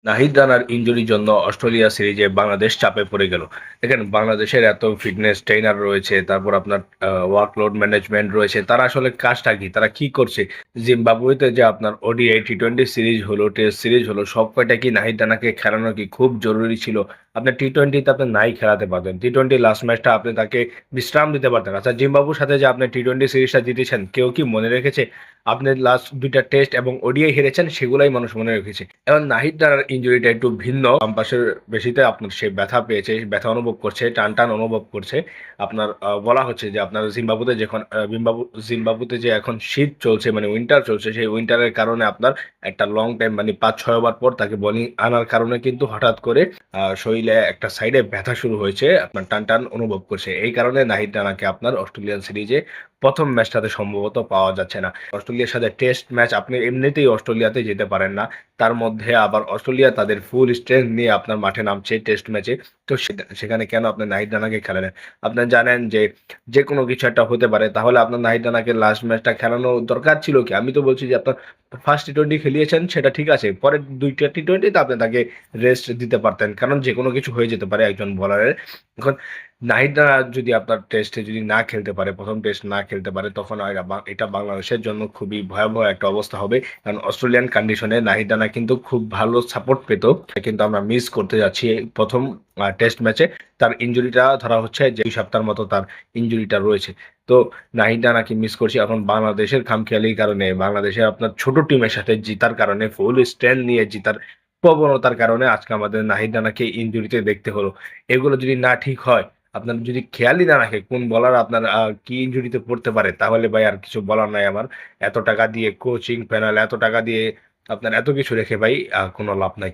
নাহিদ রানার ইনজুরির জন্য অস্ট্রেলিয়া সিরিজে বাংলাদেশ চাপে পড়ে গেল। দেখেন বাংলাদেশের এত ফিটনেস ট্রেইনার রয়েছে, তারপর আপনার ওয়ার্কলোড ম্যানেজমেন্ট রয়েছে। তারা আসলে কাজটা কি? তারা কি করছে? জিম্বাবুয়েতে যে আপনার ওডিআই টি-20 সিরিজ হলো, টেস্ট সিরিজ হলো, সব কয়টা কি নাহিদ রানাকে খেলানো কি খুব জরুরি ছিল? আপনার টি-20 তে আপনি নাই খেলাতে পারতেন। টি-20 লাস্ট ম্যাচটা আপনি তাকে বিশ্রাম দিতে পারতেন। আচ্ছা জিম্বাবুয়ের সাথে যে আপনি টি-20 সিরিজটা জিতেছেন, কেউ কি মনে রেখেছে? আপনি লাস্ট ২ টা টেস্ট এবং ওডিআই হেরেছেন, সেগুলাই মানুষ মনে রেখেছে। এখন নাহিদ রানার ইনজুরিটা একটু ভিন্ন। বাম পাশের পেশিতে আপনার সে ব্যথা পেয়েছে, ব্যথা অনুভব করছে, টান অনুভব করছে। আপনার বলা হচ্ছে যে আপনার জিম্বাবুতে যখন জিম্বাবুতে যে এখন শীত চলছে মানে উইন্টার চলছে, সেই উইন্টারের কারণে আপনার একটা লং টাইম মানে ৫-৬ ওভার পর তাকে বোলিং আনার কারণে কিন্তু হঠাৎ করে শরীরে একটা সাইডে ব্যথা শুরু হয়েছে। আপনার টান অনুভব করছে। এই কারণে নাহিদ রানাকে আপনার অস্ট্রেলিয়ান সিরিজে ১ম ম্যাচটাতে সম্ভবত পাওয়া যাচ্ছে না। অস্ট্রেলিয়ার সাথে টেস্ট ম্যাচ আপনি এমনিতেই অস্ট্রেলিয়াতে যেতে পারেন না। তার মধ্যে আবার অস্ট্রেলিয়া তাদের ফুল স্ট্রেংথ নিয়ে আপনার মাঠে নামছে টেস্ট ম্যাচে। তো সেখানে কেন আপনি নাহিদ রানাকে খেলালেন? আপনারা জানেন যে, যেকোনো কিছু একটা হতে পারে। তাহলে আপনার নাহিদ রানাকে লাস্ট ম্যাচটা খেলানো দরকার ছিল কি? আমি তো বলছি যে আপনার ফার্স্ট টি-20 খেলিয়েছেন সেটা ঠিক আছে। পরের ২ টা টি-20 তে আপনি তাকে রেস্ট দিতে পারতেন। কারণ যেকোনো কিছু হয়ে যেতে পারে একজন বোলারের। এখন নাহিদ রানা যদি আপনার টেস্টে যদি না খেলতে পারে, ১ম টেস্ট না খেলতে পারে তখন এটা বাংলাদেশের জন্য খুবই ভয়াবহ একটা অবস্থা হবে। কারণ অস্ট্রেলিয়ান কন্ডিশনে নাহিদ রানা কিন্তু খুব ভালো সাপোর্ট পেত। কিন্তু আমরা মিস করতে যাচ্ছি এই ১ম টেস্ট ম্যাচে। তার ইনজুরিটা ধরা হচ্ছে যে ২ সপ্তাহের মতো তার ইনজুরিটা রয়েছে। তো নাহিদ রানাকে মিস করছি। এখন বাংলাদেশের খামখেয়ালির কারণে, বাংলাদেশের আপনার ছোট টিমের সাথে জিতার কারণে, ফুল স্ট্রেংথ নিয়ে জিতার প্রবণতার কারণে আজকে আমাদের নাহিদ রানাকে ইনজুরিতে দেখতে হলো। এগুলো যদি না ঠিক হয়, আপনার যদি খেয়ালই না রাখে কোন বলার আপনার কি ইনজুরিতে পড়তে পারে, তাহলে ভাই আর কিছু বলার নাই আমার। এত টাকা দিয়ে কোচিং প্যানেল, এত টাকা দিয়ে আপনার এত কিছু রেখে ভাই কোন লাভ নাই।